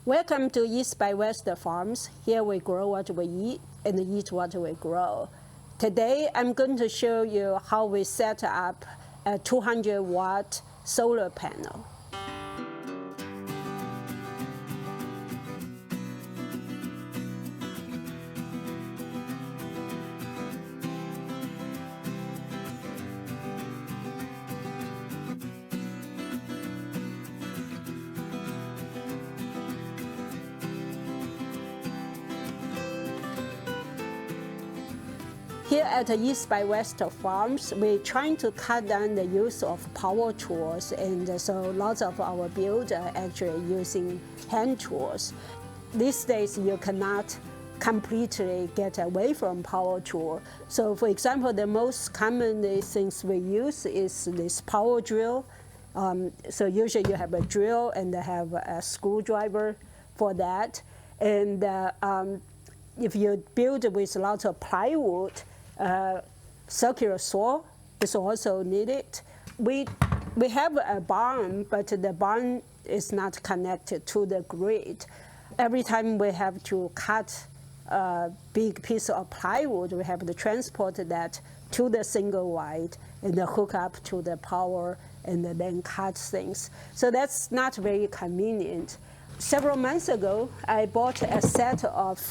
Welcome to East by West Farms. Here we grow what we eat and eat what we grow. Today I'm going to show you how we set up a 200-watt solar panel. Here at East by West Farms, we're trying to cut down the use of power tools, and so lots of our builds are actually using hand tools. These days, you cannot completely get away from power tool. So for example, the most common things we use is this power drill. So usually you have a drill and have a screwdriver for that. And if you build with lots of plywood, circular saw is also needed. We have a barn, but the barn is not connected to the grid. Every time we have to cut a big piece of plywood, we have to transport that to the single wide and then hook up to the power and then cut things. So that's not very convenient. Several months ago, I bought a set of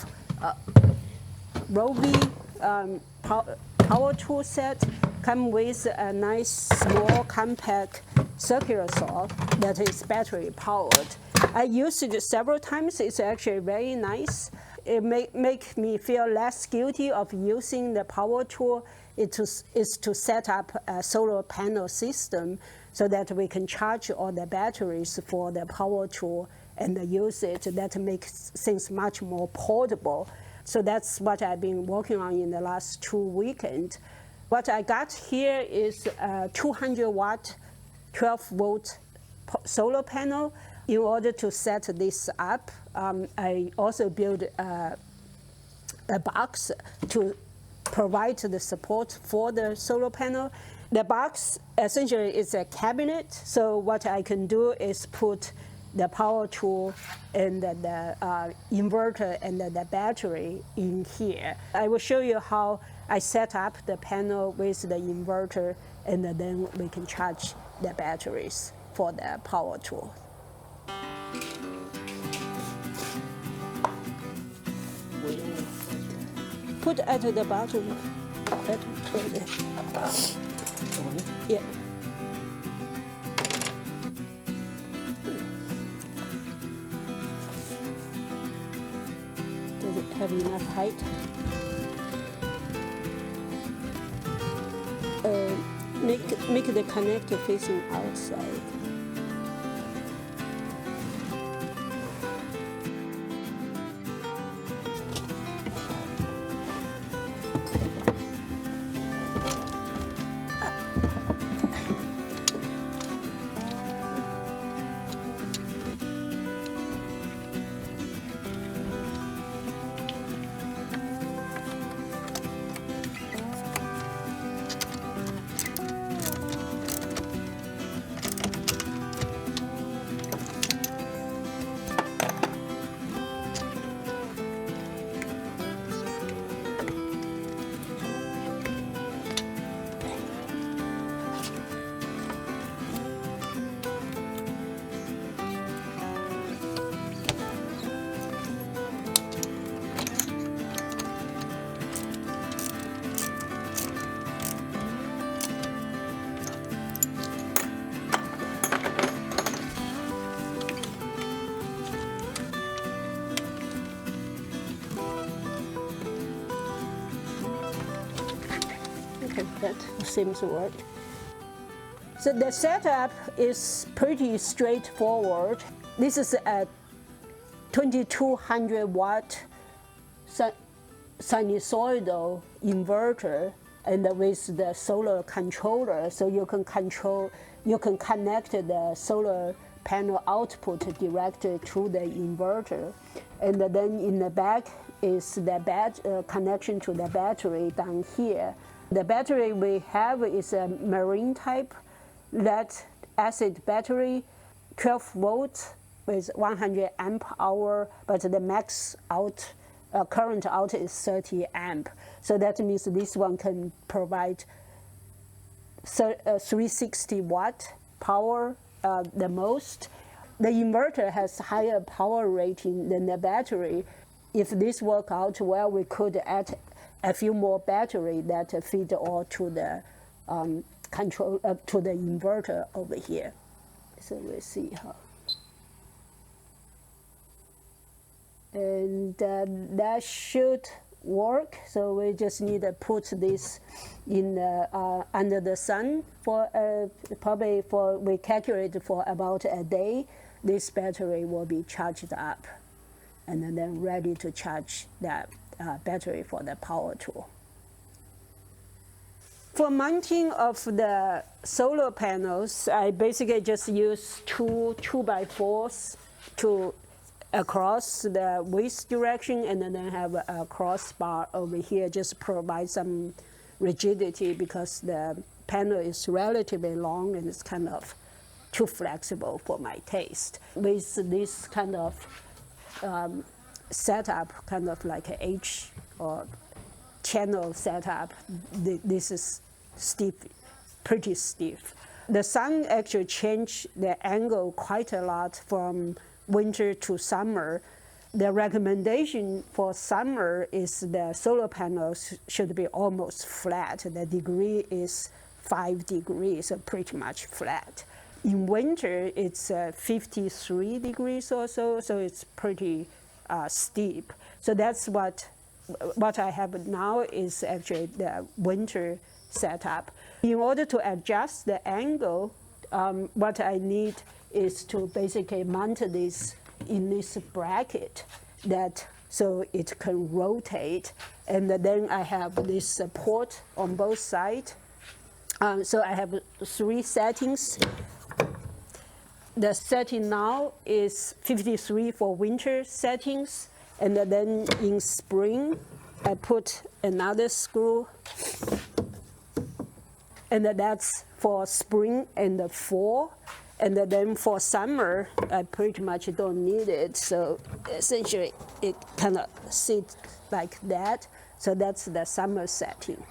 Ryobi power tool set, come with a nice small compact circular saw that is battery powered. I used it several times. It's actually very nice. It make me feel less guilty of using the power tool. Is to set up a solar panel system so that we can charge all the batteries for the power tool and use it. That makes things much more portable. So that's what I've been working on in the last 2 weekends. What I got here is a 200-watt, 12-volt solar panel. In order to set this up, I also built a box to provide the support for the solar panel. The box essentially is a cabinet, so what I can do is put the power tool and the inverter and the battery in here. I will show you how I set up the panel with the inverter, and then we can charge the batteries for the power tool. Put at the bottom. Yeah. Does it have enough height? Make the connector facing outside. That seems to work. So the setup is pretty straightforward. This is a 2200-watt sinusoidal inverter, and with the solar controller, so you can connect the solar panel output directly to the inverter, and then in the back is the connection to the battery down here. The battery we have is a marine type lead acid battery, 12 volts with 100 amp hour, but the max out current out is 30 amp. So that means this one can provide 360 watt power the most. The inverter has higher power rating than the battery. If this work out well, we could add a few more battery that feed all to the control to the inverter over here. So we'll see how. And that should work. So we just need to put this in under the sun for probably we calculate for about a day. This battery will be charged up, and then ready to charge that battery for the power tool. For mounting of the solar panels, I basically just use two 2x4s to across the width direction, and then have a crossbar over here, just provide some rigidity because the panel is relatively long and it's kind of too flexible for my taste. With this kind of setup, kind of like an H or channel setup, this is stiff, pretty stiff. The sun actually changed the angle quite a lot from winter to summer. The recommendation for summer is the solar panels should be almost flat. The degree is 5 degrees, so pretty much flat. In winter, it's 53 degrees or so, so it's pretty steep. So that's what I have now is actually the winter setup. In order to adjust the angle, what I need is to basically mount this in this bracket so it can rotate, and then I have this support on both sides. So I have 3 settings. The setting now is 53 for winter settings, and then in spring I put another screw, and that's for spring and fall. And then for summer, I pretty much don't need it. So essentially, it kind of sits like that. So that's the summer setting.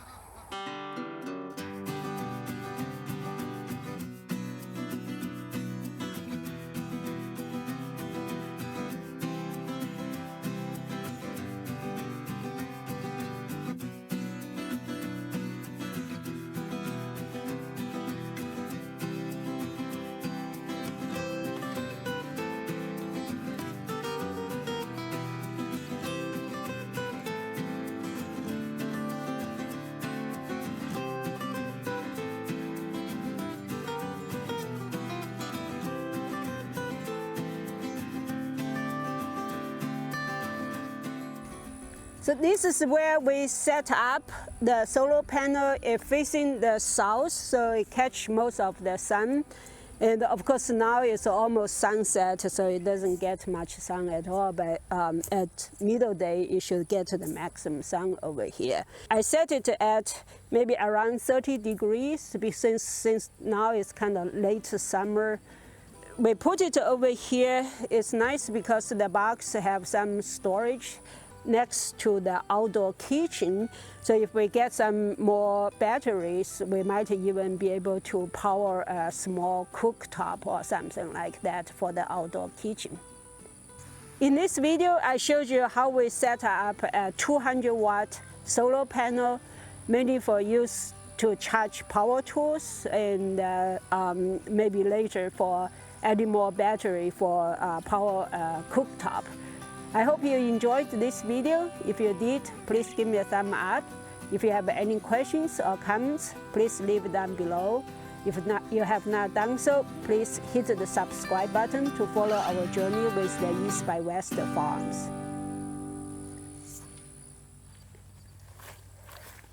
So this is where we set up the solar panel. It facing the south, so it catch most of the sun. And of course now it's almost sunset, so it doesn't get much sun at all, but at middle day it should get to the maximum sun over here. I set it at maybe around 30 degrees since now it's kind of late summer. We put it over here. It's nice because the box have some storage next to the outdoor kitchen. So if we get some more batteries, we might even be able to power a small cooktop or something like that for the outdoor kitchen. In this video, I showed you how we set up a 200 watt solar panel, mainly for use to charge power tools, and maybe later for adding more battery for power cooktop. I hope you enjoyed this video. If you did, please give me a thumb up. If you have any questions or comments, please leave them below. If you have not done so, please hit the subscribe button to follow our journey with the East by West farms.